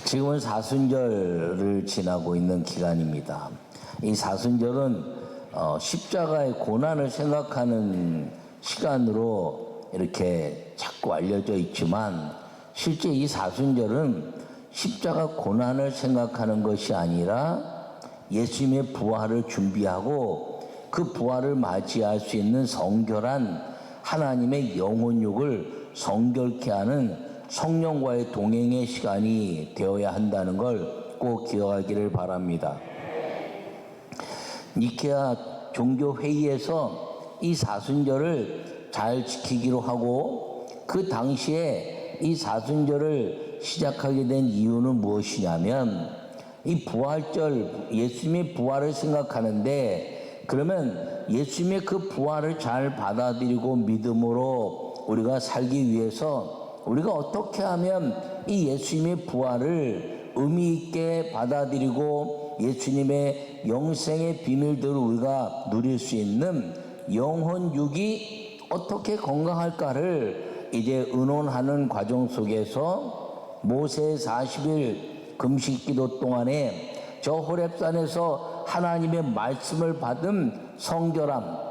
지금은 사순절을 지나고 있는 기간입니다. 이 사순절은 십자가의 고난을 생각하는 시간으로 이렇게 자꾸 알려져 있지만, 실제 이 사순절은 십자가 고난을 생각하는 것이 아니라 예수님의 부활을 준비하고 그 부활을 맞이할 수 있는 성결한 하나님의 영혼육을 성결케 하는 성령과의 동행의 시간이 되어야 한다는 걸 꼭 기억하기를 바랍니다. 니케아 종교회의에서 이 사순절을 잘 지키기로 하고, 그 당시에 이 사순절을 시작하게 된 이유는 무엇이냐면, 이 부활절, 예수님의 부활을 생각하는데, 그러면 예수님의 그 부활을 잘 받아들이고 믿음으로 우리가 살기 위해서 우리가 어떻게 하면 이 예수님의 부활을 의미 있게 받아들이고 예수님의 영생의 비밀들을 우리가 누릴 수 있는 영혼육이 어떻게 건강할까를 이제 의논하는 과정 속에서 모세의 40일 금식기도 동안에 저 호렙산에서 하나님의 말씀을 받은 성결함,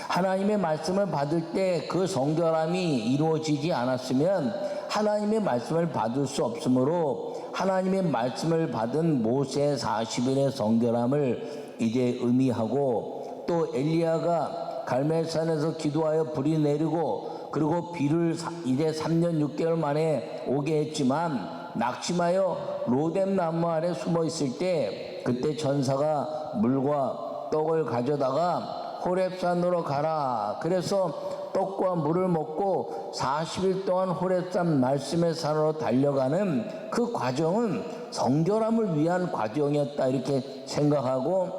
하나님의 말씀을 받을 때 그 성결함이 이루어지지 않았으면 하나님의 말씀을 받을 수 없으므로 하나님의 말씀을 받은 모세의 40일의 성결함을 이제 의미하고, 또 엘리야가 갈멜산에서 기도하여 불이 내리고 그리고 비를 이제 3년 6개월 만에 오게 했지만 낙심하여 로뎀 나무 아래 숨어 있을 때 그때 천사가 물과 떡을 가져다가 호렙산으로 가라. 그래서 떡과 물을 먹고 40일 동안 호렙산 말씀의 산으로 달려가는 그 과정은 성결함을 위한 과정이었다, 이렇게 생각하고,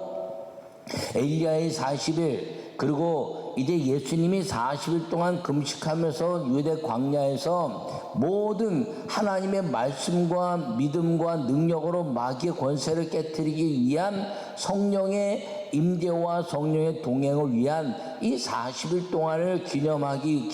엘리야의 40일, 그리고 이제 예수님이 40일 동안 금식하면서 유대 광야에서 모든 하나님의 말씀과 믿음과 능력으로 마귀의 권세를 깨뜨리기 위한 성령의 임재와 성령의 동행을 위한 이 40일 동안을 기념하기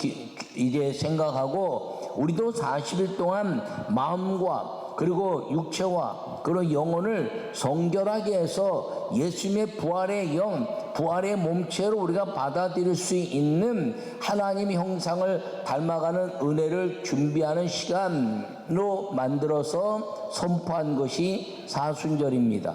이제 생각하고, 우리도 40일 동안 마음과 그리고 육체와 그리고 영혼을 성결하게 해서 예수님의 부활의 영, 부활의 몸체로 우리가 받아들일 수 있는 하나님의 형상을 닮아가는 은혜를 준비하는 시간으로 만들어서 선포한 것이 사순절입니다.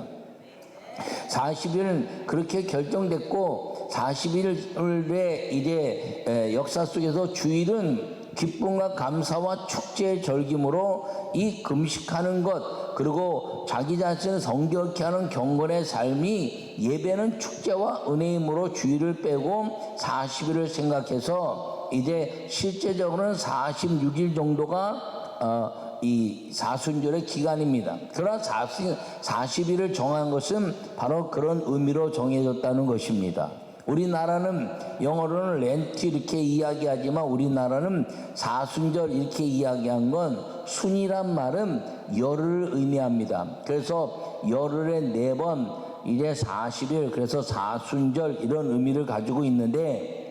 40일은 그렇게 결정됐고, 40일의 이제 역사 속에서 주일은 기쁨과 감사와 축제의 절기므로 이 금식하는 것, 그리고 자기 자신을 성결케 하는 경건의 삶이, 예배는 축제와 은혜이므로 주일을 빼고 40일을 생각해서 이제 실제적으로는 46일 정도가 이 사순절의 기간입니다. 그러나 40일을 정한 것은 바로 그런 의미로 정해졌다는 것입니다. 우리나라는 영어로는 렌트 이렇게 이야기하지만 우리나라는 사순절 이렇게 이야기한 건, 순이란 말은 열흘을 의미합니다. 그래서 열흘에 4번 이제 40일, 그래서 사순절 이런 의미를 가지고 있는데,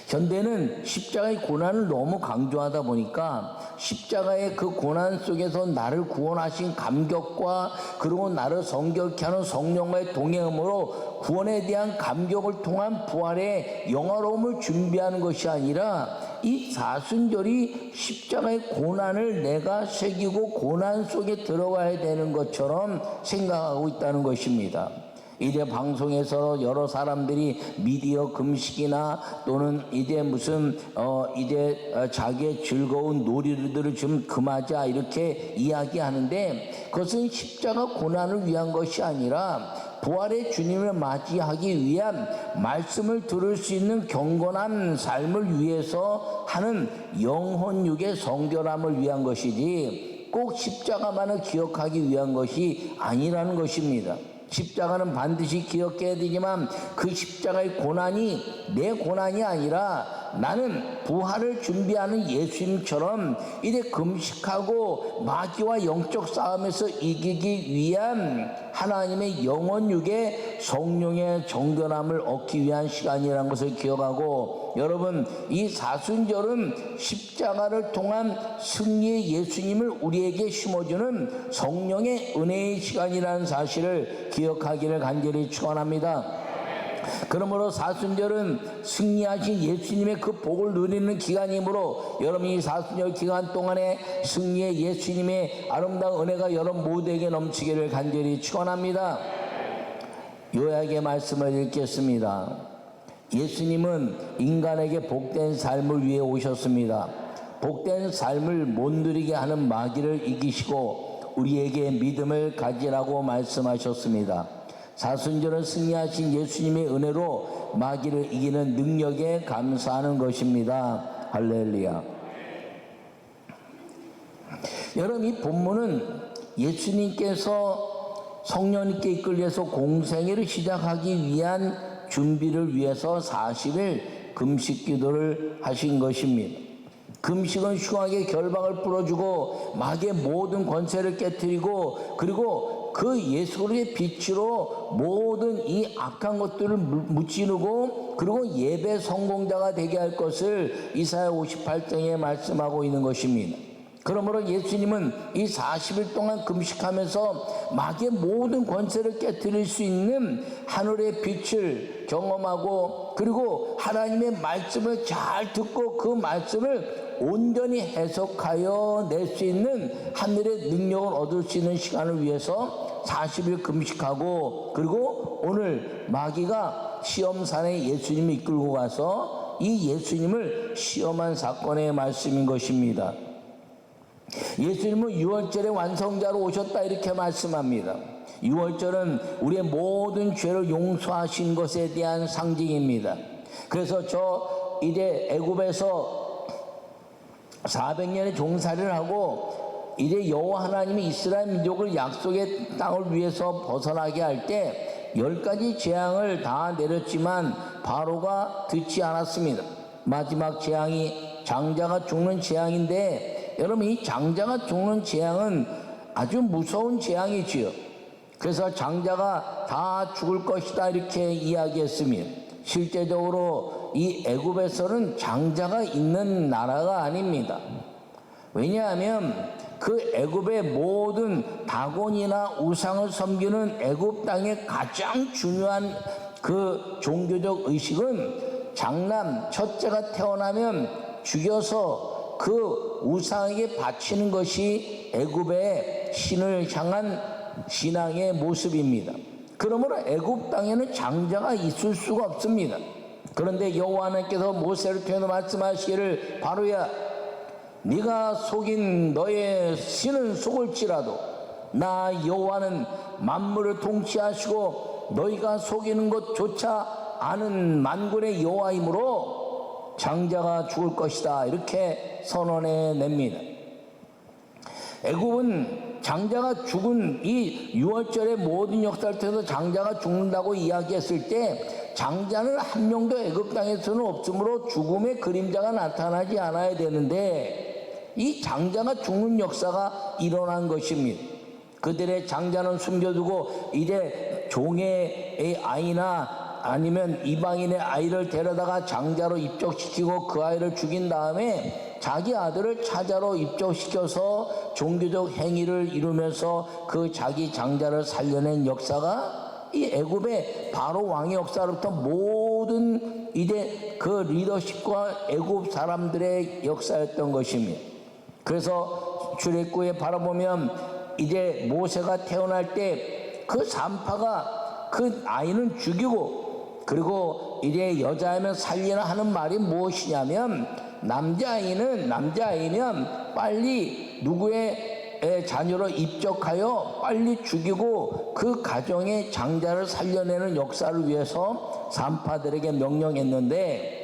현대는 십자가의 고난을 너무 강조하다 보니까 십자가의 그 고난 속에서 나를 구원하신 감격과 그리고 나를 성결케 하는 성령과의 동행함으로 구원에 대한 감격을 통한 부활의 영화로움을 준비하는 것이 아니라, 이 사순절이 십자가의 고난을 내가 새기고 고난 속에 들어가야 되는 것처럼 생각하고 있다는 것입니다. 이제 방송에서 여러 사람들이 미디어 금식이나 또는 이제 무슨 이제 자기의 즐거운 놀이들을 좀 금하자 이렇게 이야기하는데, 그것은 십자가 고난을 위한 것이 아니라 부활의 주님을 맞이하기 위한 말씀을 들을 수 있는 경건한 삶을 위해서 하는 영혼육의 성결함을 위한 것이지, 꼭 십자가만을 기억하기 위한 것이 아니라는 것입니다. 십자가는 반드시 기억해야 되지만 그 십자가의 고난이 내 고난이 아니라 나는 부활을 준비하는 예수님처럼 이제 금식하고 마귀와 영적 싸움에서 이기기 위한 하나님의 영원육의 성령의 정결함을 얻기 위한 시간이라는 것을 기억하고, 여러분, 이 사순절은 십자가를 통한 승리의 예수님을 우리에게 심어주는 성령의 은혜의 시간이라는 사실을 기억하기를 간절히 축원합니다. 그러므로 사순절은 승리하신 예수님의 그 복을 누리는 기간이므로 여러분이 이 사순절 기간 동안에 승리의 예수님의 아름다운 은혜가 여러분 모두에게 넘치기를 간절히 축원합니다. 요약의 말씀을 읽겠습니다. 예수님은 인간에게 복된 삶을 위해 오셨습니다. 복된 삶을 못 누리게 하는 마귀를 이기시고 우리에게 믿음을 가지라고 말씀하셨습니다. 사순절은 승리하신 예수님의 은혜로 마귀를 이기는 능력에 감사하는 것입니다. 할렐루야. 여러분, 이 본문은 예수님께서 성령님께 이끌려서 공생애를 시작하기 위한 준비를 위해서 40일 금식 기도를 하신 것입니다. 금식은 흉악의 결박을 풀어주고 마귀의 모든 권세를 깨뜨리고, 그리고 그 예수 그리스도의 빛으로 모든 이 악한 것들을 무찌르고, 그리고 예배 성공자가 되게 할 것을 이사야 58장에 말씀하고 있는 것입니다. 그러므로 예수님은 이 40일 동안 금식하면서 마귀의 모든 권세를 깨뜨릴 수 있는 하늘의 빛을 경험하고, 그리고 하나님의 말씀을 잘 듣고 그 말씀을 온전히 해석하여 낼 수 있는 하늘의 능력을 얻을 수 있는 시간을 위해서 40일 금식하고, 그리고 오늘 마귀가 시험산에 예수님을 이끌고 가서 이 예수님을 시험한 사건의 말씀인 것입니다. 예수님은 유월절의 완성자로 오셨다 이렇게 말씀합니다. 유월절은 우리의 모든 죄를 용서하신 것에 대한 상징입니다. 그래서 이제 애굽에서 400년의 종살이를 하고 이제 여호와 하나님이 이스라엘 민족을 약속의 땅을 위해서 벗어나게 할 때 10가지 재앙을 다 내렸지만 바로가 듣지 않았습니다. 마지막 재앙이 장자가 죽는 재앙인데, 여러분, 이 장자가 죽는 재앙은 아주 무서운 재앙이지요. 그래서 장자가 다 죽을 것이다 이렇게 이야기했습니다. 실제적으로 이 애굽에서는 장자가 있는 나라가 아닙니다. 왜냐하면 그 애굽의 모든 다곤이나 우상을 섬기는 애굽 땅의 가장 중요한 그 종교적 의식은 장남 첫째가 태어나면 죽여서 그 우상에게 바치는 것이 애굽의 신을 향한 신앙의 모습입니다. 그러므로 애굽 땅에는 장자가 있을 수가 없습니다. 그런데 여호와 하나님께서 모세를 통해 말씀하시기를, 바로야, 네가 속인 너의 신은 속을지라도 나 여호와는 만물을 통치하시고 너희가 속이는 것조차 아는 만군의 여호와이므로 장자가 죽을 것이다 이렇게 선언해 냅니다. 애굽은 장자가 죽은 이 유월절의 모든 역사를 통해서 장자가 죽는다고 이야기했을 때 장자는 한 명도 애굽 땅에서는 없으므로 죽음의 그림자가 나타나지 않아야 되는데 이 장자가 죽는 역사가 일어난 것입니다. 그들의 장자는 숨겨두고 이제 종의 아이나 아니면 이방인의 아이를 데려다가 장자로 입적시키고 그 아이를 죽인 다음에 자기 아들을 차자로 입적시켜서 종교적 행위를 이루면서 그 자기 장자를 살려낸 역사가 이 애굽의 바로 왕의 역사로부터 모든 이제 그 리더십과 애굽 사람들의 역사였던 것입니다. 그래서 출애굽기에 바라보면 이제 모세가 태어날 때 그 산파가 그 아이는 죽이고, 그리고 이제 여자이면 살리나 하는 말이 무엇이냐면, 남자아이면 빨리 누구의 자녀로 입적하여 빨리 죽이고 그 가정의 장자를 살려내는 역사를 위해서 산파들에게 명령했는데,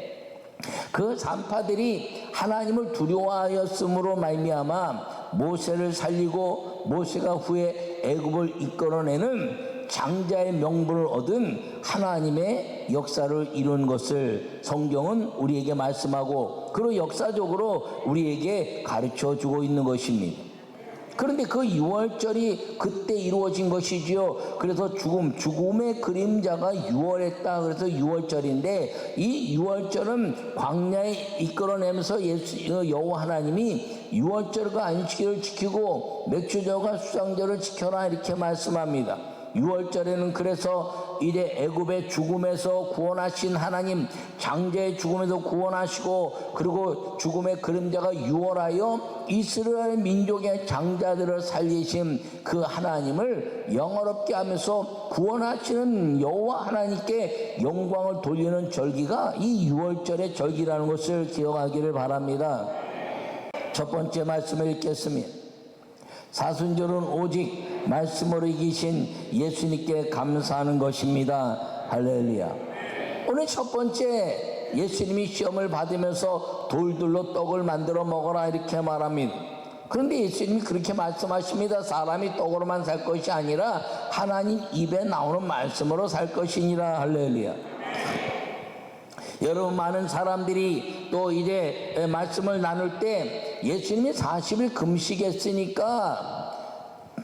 그 산파들이 하나님을 두려워하였으므로 말미암아 모세를 살리고 모세가 후에 애굽을 이끌어내는 장자의 명분을 얻은 하나님의 역사를 이룬 것을 성경은 우리에게 말씀하고, 그리고 역사적으로 우리에게 가르쳐 주고 있는 것입니다. 그런데 그 유월절이 그때 이루어진 것이지요. 그래서 죽음의 그림자가 유월했다. 그래서 유월절인데, 이 유월절은 광야에 이끌어내면서 여호와 하나님이 유월절과 안식일을 지키고 맥주절과 수상절을 지켜라 이렇게 말씀합니다. 유월절에는 그래서 이제 애굽의 죽음에서 구원하신 하나님, 장자의 죽음에서 구원하시고, 그리고 죽음의 그림자가 유월하여 이스라엘 민족의 장자들을 살리신 그 하나님을 영화롭게 하면서 구원하시는 여호와 하나님께 영광을 돌리는 절기가 이 유월절의 절기라는 것을 기억하기를 바랍니다. 첫 번째 말씀을 읽겠습니다. 사순절은 오직 말씀으로 이기신 예수님께 감사하는 것입니다. 할렐루야. 오늘 첫 번째, 예수님이 시험을 받으면서 돌들로 떡을 만들어 먹어라 이렇게 말합니다. 그런데 예수님이 그렇게 말씀하십니다. 사람이 떡으로만 살 것이 아니라 하나님 입에 나오는 말씀으로 살 것이니라. 할렐루야. 여러분, 많은 사람들이 또 이제 말씀을 나눌 때 예수님이 40일 금식했으니까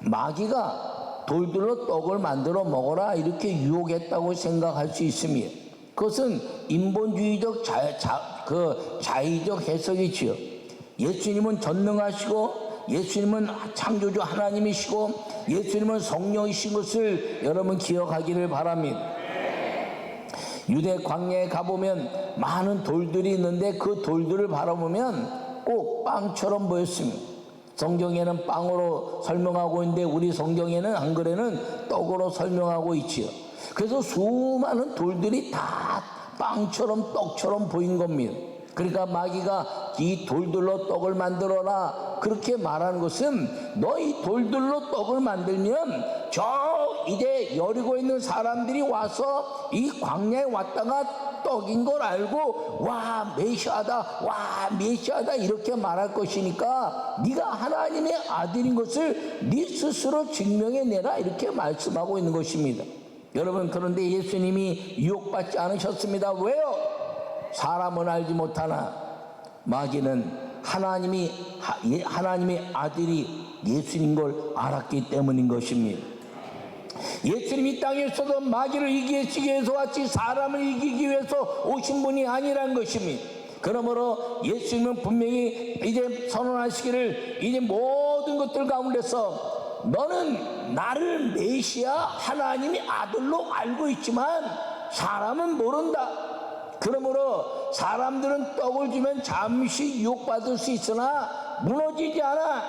마귀가 돌들로 떡을 만들어 먹어라 이렇게 유혹했다고 생각할 수 있습니다. 그것은 인본주의적 자의적 해석이지요. 예수님은 전능하시고, 예수님은 창조주 하나님이시고, 예수님은 성령이신 것을 여러분 기억하기를 바랍니다. 유대 광야에 가보면 많은 돌들이 있는데 그 돌들을 바라보면 꼭 빵처럼 보였습니다. 성경에는 빵으로 설명하고 있는데 우리 성경에는 한글에는 떡으로 설명하고 있지요. 그래서 수많은 돌들이 다 빵처럼 떡처럼 보인 겁니다. 그러니까 마귀가 이 돌들로 떡을 만들어라 그렇게 말하는 것은, 너희 돌들로 떡을 만들면 저 이제 여리고 있는 사람들이 와서 이 광야에 왔다가 떡인 걸 알고 와 메시아다 이렇게 말할 것이니까 네가 하나님의 아들인 것을 네 스스로 증명해내라 이렇게 말씀하고 있는 것입니다. 여러분, 그런데 예수님이 유혹받지 않으셨습니다. 왜요? 사람은 알지 못하나 마귀는 하나님의 아들이 예수님 걸 알았기 때문인 것입니다. 예수님이 땅에 있어서 마귀를 이기시기 위해서 왔지 사람을 이기기 위해서 오신 분이 아니란 것입니다. 그러므로 예수님은 분명히 이제 선언하시기를, 이제 모든 것들 가운데서 너는 나를 메시아 하나님의 아들로 알고 있지만 사람은 모른다. 그러므로 사람들은 떡을 주면 잠시 유혹받을 수 있으나 무너지지 않아.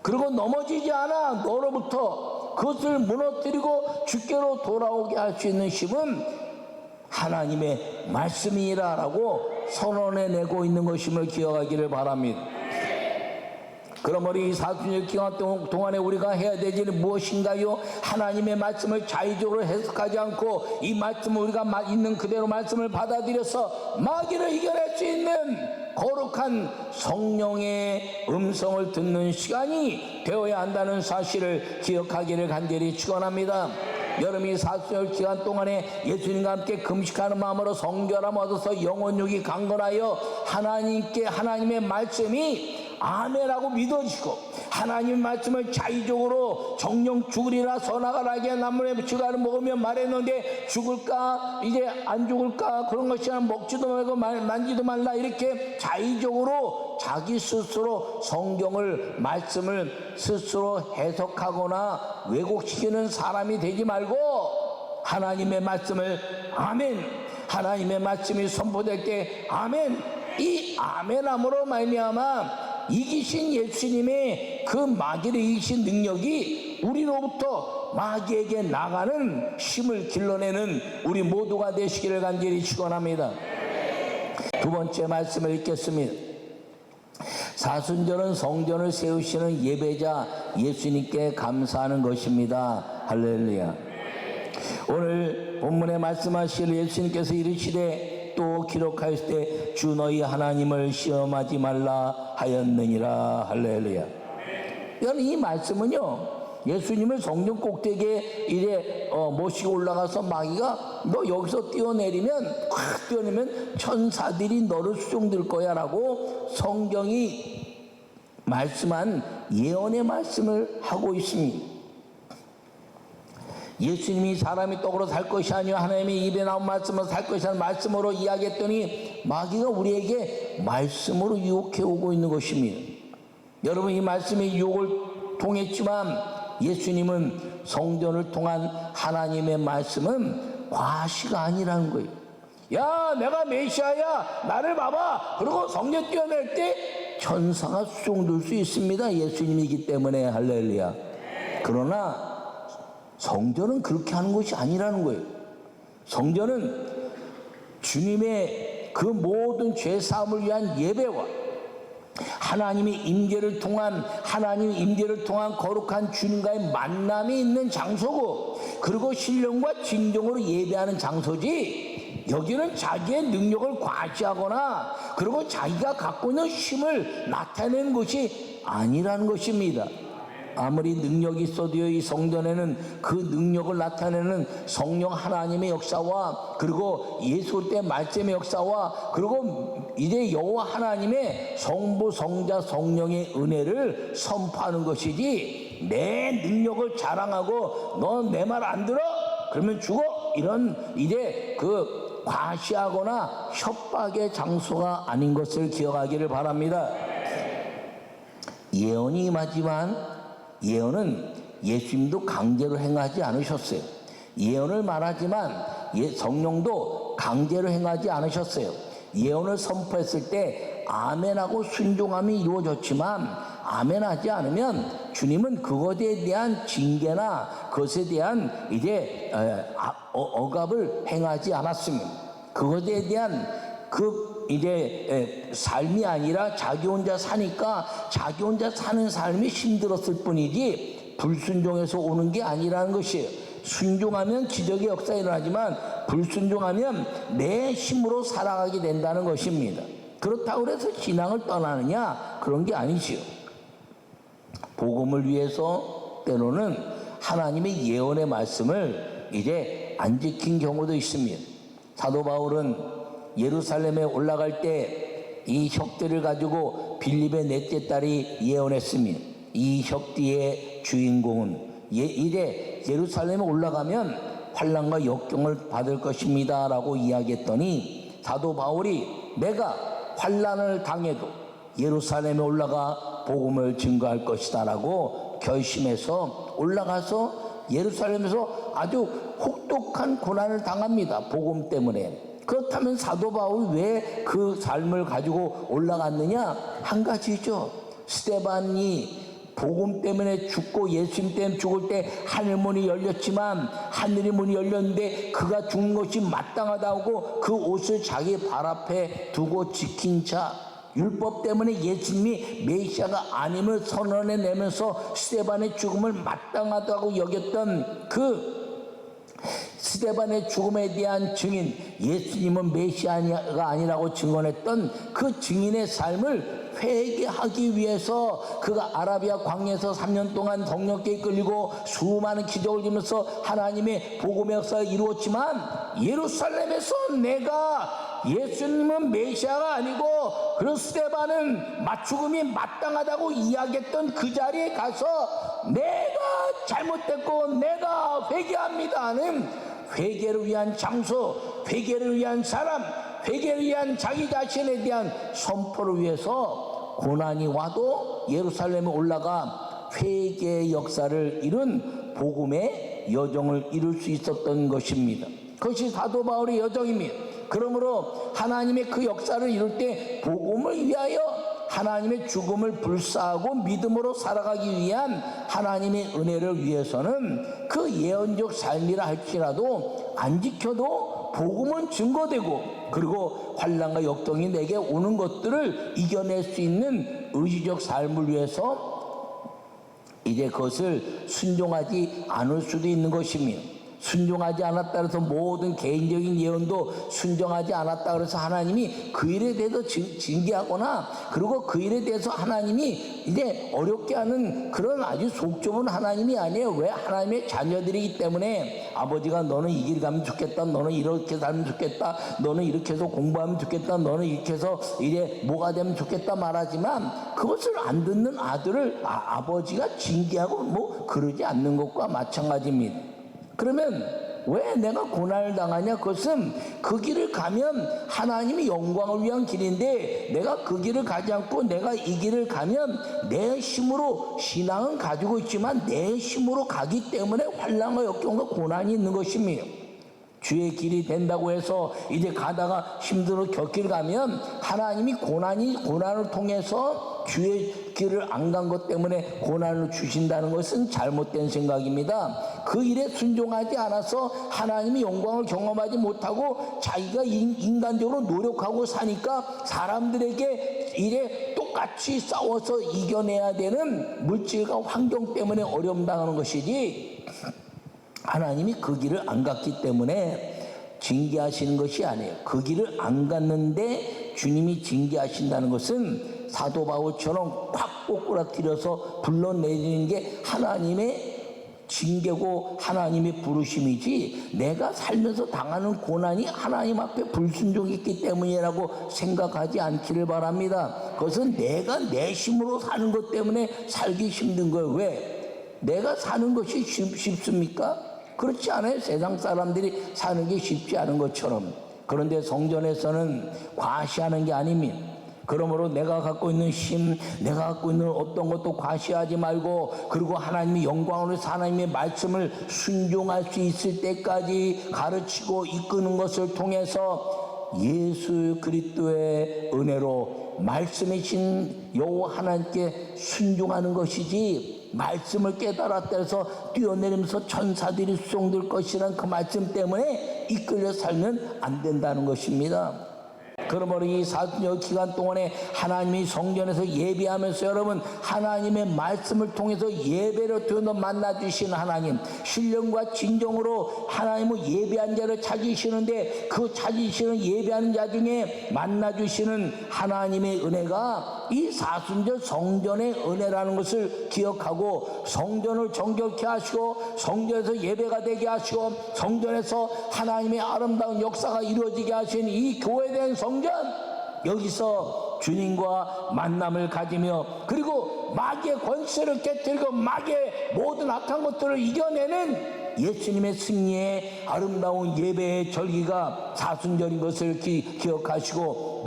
그리고 넘어지지 않아. 너로부터 그것을 무너뜨리고 주께로 돌아오게 할 수 있는 힘은 하나님의 말씀이라라고 선언해내고 있는 것임을 기억하기를 바랍니다. 그러므로 이 사순절 기간 동안에 우리가 해야 될 일은 무엇인가요? 하나님의 말씀을 자의적으로 해석하지 않고 이 말씀을 우리가 있는 그대로 말씀을 받아들여서 마귀를 이겨낼 수 있는 거룩한 성령의 음성을 듣는 시간이 되어야 한다는 사실을 기억하기를 간절히 축원합니다. 여러분이 사순절 기간 동안에 예수님과 함께 금식하는 마음으로 성결함 얻어서 영혼육이 강건하여 하나님의 말씀이 아멘하고 믿어지고, 하나님 말씀을 자의적으로 정령 죽으리라 선악을 나무에 붙이고 먹으면 말했는데 죽을까 이제 안 죽을까 그런 것이 아니라 먹지도 말고 만지도 말라 이렇게 자의적으로 자기 스스로 말씀을 스스로 해석하거나 왜곡시키는 사람이 되지 말고, 하나님의 말씀을 아멘, 하나님의 말씀이 선포될 때 아멘, 이 아멘함으로 말미암아 이기신 예수님의 그 마귀를 이기신 능력이 우리로부터 마귀에게 나가는 힘을 길러내는 우리 모두가 되시기를 간절히 축원합니다. 두 번째 말씀을 읽겠습니다. 사순절은 성전을 세우시는 예배자 예수님께 감사하는 것입니다. 할렐루야. 오늘 본문에 말씀하실 예수님께서 이르시되 또 기록하였을 때 주 너희 하나님을 시험하지 말라 하였느니라. 할렐루야. 여러분, 이 말씀은요 예수님을 성전 꼭대기에 이래 모시고 올라가서 마귀가 너 여기서 뛰어내리면 확 뛰어내면 천사들이 너를 수종들 거야 라고 성경이 말씀한 예언의 말씀을 하고 있습니다. 예수님이 사람이 떡으로 살 것이 아니요 하나님의 입에 나온 말씀으로 살 것이라는 말씀으로 이야기했더니 마귀가 우리에게 말씀으로 유혹해 오고 있는 것입니다. 여러분, 이 말씀의 유혹을 통했지만 예수님은 성전을 통한 하나님의 말씀은 과시가 아니라는 거예요. 야, 내가 메시아야, 나를 봐봐. 그리고 성전 뛰어낼 때 천사가 수종들 수 있습니다. 예수님이기 때문에. 할렐루야. 그러나 성전은 그렇게 하는 것이 아니라는 거예요. 성전은 주님의 그 모든 죄사함을 위한 예배와 하나님의 임재를 통한 거룩한 주님과의 만남이 있는 장소고, 그리고 신령과 진정으로 예배하는 장소지, 여기는 자기의 능력을 과시하거나 그리고 자기가 갖고 있는 힘을 나타내는 것이 아니라는 것입니다. 아무리 능력이 있어도요, 이 성전에는 그 능력을 나타내는 성령 하나님의 역사와 그리고 예수 때 말씀의 역사와 그리고 이제 여호와 하나님의 성부 성자 성령의 은혜를 선포하는 것이지, 내 능력을 자랑하고 너 내 말 안 들어? 그러면 죽어? 이런 이제 그 과시하거나 협박의 장소가 아닌 것을 기억하기를 바랍니다. 예언이 임하지만 예언은 예수님도 강제로 행하지 않으셨어요. 예언을 말하지만 성령도 강제로 행하지 않으셨어요. 예언을 선포했을 때 아멘하고 순종함이 이루어졌지만, 아멘하지 않으면 주님은 그것에 대한 징계나 그것에 대한 이제 억압을 행하지 않았습니다. 그것에 대한 이제 삶이 아니라 자기 혼자 사니까 자기 혼자 사는 삶이 힘들었을 뿐이지 불순종해서 오는 게 아니라는 것이에요. 순종하면 기적의 역사가 일어나지만 불순종하면 내 힘으로 살아가게 된다는 것입니다. 그렇다고 해서 신앙을 떠나느냐? 그런 게 아니지요. 복음을 위해서 때로는 하나님의 예언의 말씀을 이제 안 지킨 경우도 있습니다. 사도 바울은 예루살렘에 올라갈 때 이 혁대를 가지고 빌립의 넷째 딸이 예언했습니다. 이 혁대의 주인공은 이제 예루살렘에 올라가면 환난과 역경을 받을 것입니다 라고 이야기했더니, 사도 바울이 내가 환난을 당해도 예루살렘에 올라가 복음을 증거할 것이다 라고 결심해서 올라가서 예루살렘에서 아주 혹독한 고난을 당합니다. 복음 때문에. 그렇다면 사도 바울이 왜 그 삶을 가지고 올라갔느냐? 한 가지죠. 스데반이 복음 때문에 죽고 예수님 때문에 죽을 때 하늘 문이 열렸지만, 하늘의 문이 열렸는데 그가 죽는 것이 마땅하다고 그 옷을 자기 발 앞에 두고 지킨 자, 율법 때문에 예수님이 메시아가 아님을 선언해내면서 스데반의 죽음을 마땅하다고 여겼던 그 스데반의 죽음에 대한 증인, 예수님은 메시아가 아니라고 증언했던 그 증인의 삶을 회개하기 위해서 그가 아라비아 광야에서 3년 동안 덕력에 끌리고 수많은 기적을 이루면서 하나님의 복음의 역사가 이루었지만, 예루살렘에서 내가 예수님은 메시아가 아니고 그 스데반은 죽음이 마땅하다고 이야기했던 그 자리에 가서 내가 잘못됐고 내가 회개합니다는 회개를 위한 장소, 회개를 위한 사람, 회개를 위한 자기 자신에 대한 선포를 위해서 고난이 와도 예루살렘에 올라가 회개의 역사를 이룬 복음의 여정을 이룰 수 있었던 것입니다. 그것이 사도 바울의 여정입니다. 그러므로 하나님의 그 역사를 이룰 때 복음을 위하여 하나님의 죽음을 불사하고 믿음으로 살아가기 위한 하나님의 은혜를 위해서는 그 예언적 삶이라 할지라도 안 지켜도 복음은 증거되고, 그리고 환난과 역경이 내게 오는 것들을 이겨낼 수 있는 의지적 삶을 위해서 이제 그것을 순종하지 않을 수도 있는 것입니다. 순종하지 않았다 그래서 모든 개인적인 예언도 순종하지 않았다 그래서 하나님이 그 일에 대해서 징계하거나 그리고 그 일에 대해서 하나님이 이제 어렵게 하는 그런 아주 속 좁은 하나님이 아니에요. 왜? 하나님의 자녀들이기 때문에 아버지가 너는 이 길 가면 좋겠다, 너는 이렇게 살면 좋겠다, 너는 이렇게 해서 공부하면 좋겠다, 너는 이렇게 해서 이제 뭐가 되면 좋겠다 말하지만 그것을 안 듣는 아들을 아버지가 징계하고 뭐 그러지 않는 것과 마찬가지입니다. 그러면 왜 내가 고난을 당하냐? 그것은 그 길을 가면 하나님이 영광을 위한 길인데 내가 그 길을 가지 않고 내가 이 길을 가면 내 힘으로 신앙은 가지고 있지만 내 힘으로 가기 때문에 환난과 역경과 고난이 있는 것입니다. 주의 길이 된다고 해서 이제 가다가 힘들어 곁길 가면 하나님이 고난을 통해서 주의 길을 안 간 것 때문에 고난을 주신다는 것은 잘못된 생각입니다. 그 일에 순종하지 않아서 하나님이 영광을 경험하지 못하고 자기가 인간적으로 노력하고 사니까 사람들에게 이래 똑같이 싸워서 이겨내야 되는 물질과 환경 때문에 어려움 당하는 것이지 하나님이 그 길을 안 갔기 때문에 징계하시는 것이 아니에요. 그 길을 안 갔는데 주님이 징계하신다는 것은 사도 바울처럼 콱 꼬꾸라뜨려서 불러내리는 게 하나님의 징계고 하나님의 부르심이지 내가 살면서 당하는 고난이 하나님 앞에 불순종했기 때문이라고 생각하지 않기를 바랍니다. 그것은 내가 내 힘으로 사는 것 때문에 살기 힘든 거예요. 왜? 내가 사는 것이 쉽습니까? 그렇지 않아요. 세상 사람들이 사는 게 쉽지 않은 것처럼. 그런데 성전에서는 과시하는 게 아닙니다. 그러므로 내가 갖고 있는 힘, 내가 갖고 있는 어떤 것도 과시하지 말고 그리고 하나님의 영광으로 하나님의 말씀을 순종할 수 있을 때까지 가르치고 이끄는 것을 통해서 예수 그리스도의 은혜로 말씀이신 여호와 하나님께 순종하는 것이지 말씀을 깨달았다 해서 뛰어내리면서 천사들이 수송될 것이라는 그 말씀 때문에 이끌려 살면 안 된다는 것입니다. 그러므로 이 40년 기간 동안에 하나님이 성전에서 예배하면서 여러분 하나님의 말씀을 통해서 예배를 통해서 만나주신 하나님 신령과 진정으로 하나님을 예배한 자를 찾으시는데 그 찾으시는 예배하는 자 중에 만나주시는 하나님의 은혜가 이 사순절 성전의 은혜라는 것을 기억하고 성전을 정결케 하시고 성전에서 예배가 되게 하시고 성전에서 하나님의 아름다운 역사가 이루어지게 하신 이 교회된 성전 여기서 주님과 만남을 가지며 그리고 마귀의 권세를 깨뜨리고 마귀의 모든 악한 것들을 이겨내는 예수님의 승리의 아름다운 예배의 절기가 사순절인 것을 기억하시고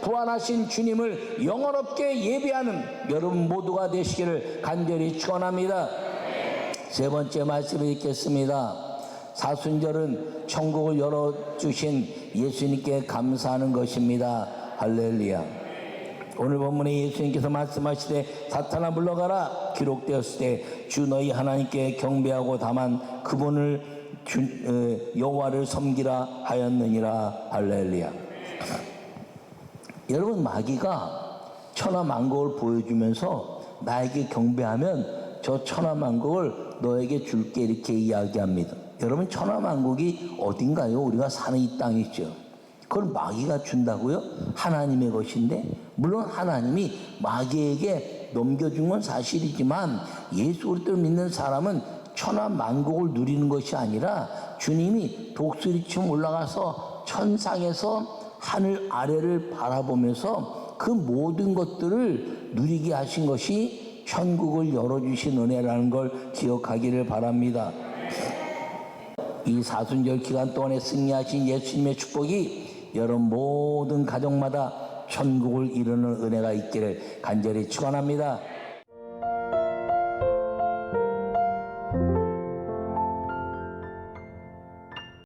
부활하신 주님을 영원롭게 예배하는 여러분 모두가 되시기를 간절히 축원합니다. 세 번째 말씀을 읽겠습니다. 사순절은 천국을 열어주신 예수님께 감사하는 것입니다. 할렐루야. 오늘 본문에 예수님께서 말씀하시되 사탄아 물러가라 기록되었을 때 주 너희 하나님께 경배하고 다만 그분을 여호와를 섬기라 하였느니라. 할렐루야. 여러분 마귀가 천하만국을 보여주면서 나에게 경배하면 저 천하만국을 너에게 줄게 이렇게 이야기합니다. 여러분 천하만국이 어딘가요? 우리가 사는 이 땅이죠. 그걸 마귀가 준다고요? 하나님의 것인데 물론 하나님이 마귀에게 넘겨준 건 사실이지만 예수 그리스도를 믿는 사람은 천하만국을 누리는 것이 아니라 주님이 독수리처럼 올라가서 천상에서 하늘 아래를 바라보면서 그 모든 것들을 누리게 하신 것이 천국을 열어주신 은혜라는 걸 기억하기를 바랍니다. 이 사순절 기간 동안에 승리하신 예수님의 축복이 여러분 모든 가정마다 천국을 이루는 은혜가 있기를 간절히 축원합니다.